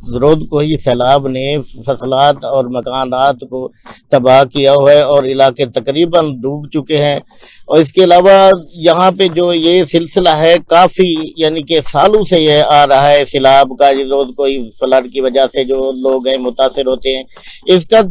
रोज कोई सैलाब ने फसलात और मकानात को तबाह किया हुआ है और इलाके तकरीबन डूब चुके हैं। और इसके अलावा यहाँ पे जो ये सिलसिला है काफ़ी यानी कि सालों से ये आ रहा है सैलाब का, रोज कोई फ्लड की वजह से जो लोग हैं मुतासिर होते हैं, इसका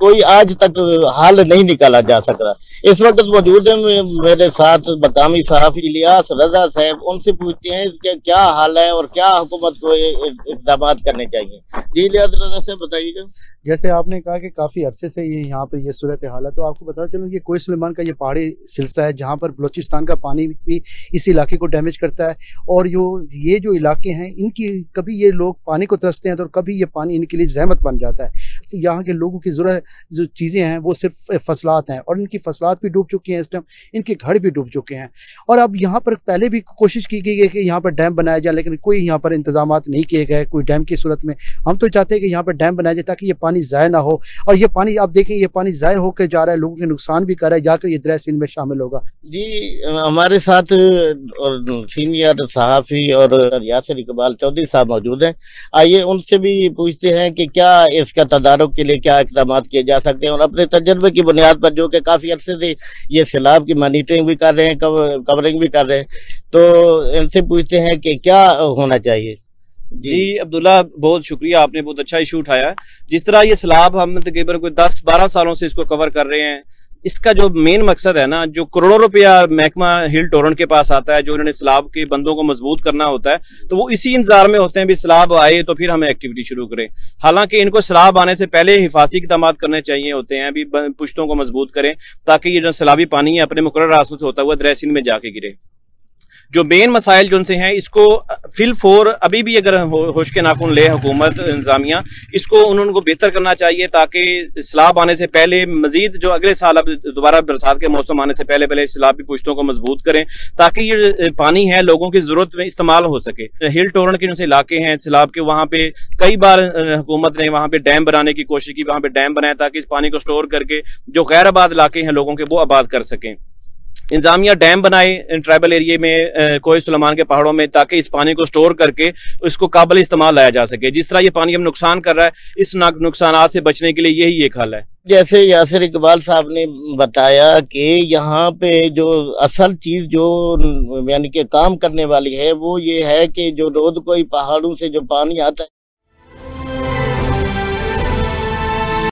कोई आज तक हल नहीं निकाला जा सक रहा। इस वक्त मौजूद है मेरे साथ मकामी सहाफ़ी इलियास रजा साहब, उनसे पूछते हैं इसका क्या हाल है और क्या हुकूमत को इक़दाम करने चाहिए। जी इलियास रजा साहब बताइएगा। जैसे आपने कहा कि काफ़ी अरसे से ये यहाँ पर ये सूरत हाल है, तो आपको बता चलूँ ये कोहे सुलेमान का ये पहाड़ी सिलसिला है जहाँ पर बलूचिस्तान का पानी भी इस इलाके को डैमेज करता है। और ये जो इलाके हैं इनकी कभी ये लोग पानी को तरसते हैं तो कभी ये पानी इनके लिए ज़हमत बन जाता है। तो यहाँ के लोगों की ज़रूरत जो चीज़ें हैं वो सिर्फ फसलात हैं और इनकी फसलात भी डूब चुकी हैं, इस टाइम इनके घर भी डूब चुके हैं। और अब यहाँ पर पहले भी कोशिश की गई है कि यहाँ पर डैम बनाया जाए, लेकिन कोई यहाँ पर इंतजाम नहीं किए गए कोई डैम की सूरत में। हम तो चाहते हैं कि यहाँ पर डैम बनाया जाए ताकि ये पानी ज़ाया ना हो। और ये पानी आप देखें ये पानी ज़ाया होकर जा रहा है, लोगों के नुकसान भी कर रहा है, जाकर ये दरिया सिंध में शामिल होगा। जी हमारे साथ सीनियर सहाफ़ी और यासिर इकबाल चौधरी साहब मौजूद हैं। आइए उनसे भी पूछते हैं कि क्या इसका तदारुक के लिए क्या इक़दाम किए जा सकते हैं और अपने तजर्बे की बुनियाद पर, जो कि काफ़ी अर्से से ये सैलाब की मॉनिटरिंग भी कर रहे हैं, कवरिंग भी कर रहे हैं, तो इनसे पूछते हैं कि क्या होना चाहिए। जी अब्दुल्ला, बहुत शुक्रिया, आपने बहुत अच्छा इशू उठाया। जिस तरह ये सैलाब हम तकरीबन कोई 10-12 सालों से इसको कवर कर रहे हैं, इसका जो मेन मकसद है ना, जो करोड़ों रुपया महकमा हिल टोरेंट के पास आता है, जो उन्होंने सैलाब के बंदों को मजबूत करना होता है, तो वो इसी इंतजार में होते हैं भी सैलाब आए तो फिर हमें एक्टिविटी शुरू करें। हालांकि इनको सैलाब आने से पहले हिफाजती इक़दाम करने चाहिए होते हैं, अभी पुश्तों को मजबूत करें ताकि ये जो सैलाबी पानी है अपने मुकर्रर रास्तों से होता हुआ दरिया सिंध में जाके गिरे। जो मेन मसाइल जो उनसे हैं, इसको फिल फोर अभी भी अगर होश के नाखून ले हुकूमत इंतजामिया, इसको उनको बेहतर करना चाहिए ताकि सैलाब आने से पहले मजीद जो अगले साल अब दोबारा बरसात के मौसम आने से पहले सैलाबी पुश्तों को मजबूत करें ताकि ये पानी है लोगों की जरूरत में इस्तेमाल हो सके। हिल टोरेंट के जो इलाके हैं सैलाब के, वहाँ पे कई बार हुकूमत ने वहाँ पे डैम बनाने की कोशिश की, वहाँ पे डैम बनाया ताकि इस पानी को स्टोर करके जो गैर आबाद इलाके हैं लोगों के वो आबाद कर सकें। इंतजामिया डैम बनाए ट्राइबल एरिया में कोहे सुलेमान के पहाड़ों में ताकि इस पानी को स्टोर करके उसको काबिल इस्तेमाल लाया जा सके। जिस तरह ये पानी हम नुकसान कर रहा है, इस नुकसान से बचने के लिए यही एक हल है। जैसे यासिर इकबाल साहब ने बताया कि यहाँ पे जो असल चीज जो यानी कि काम करने वाली है वो ये है कि जो रोज कोई पहाड़ों से जो पानी आता है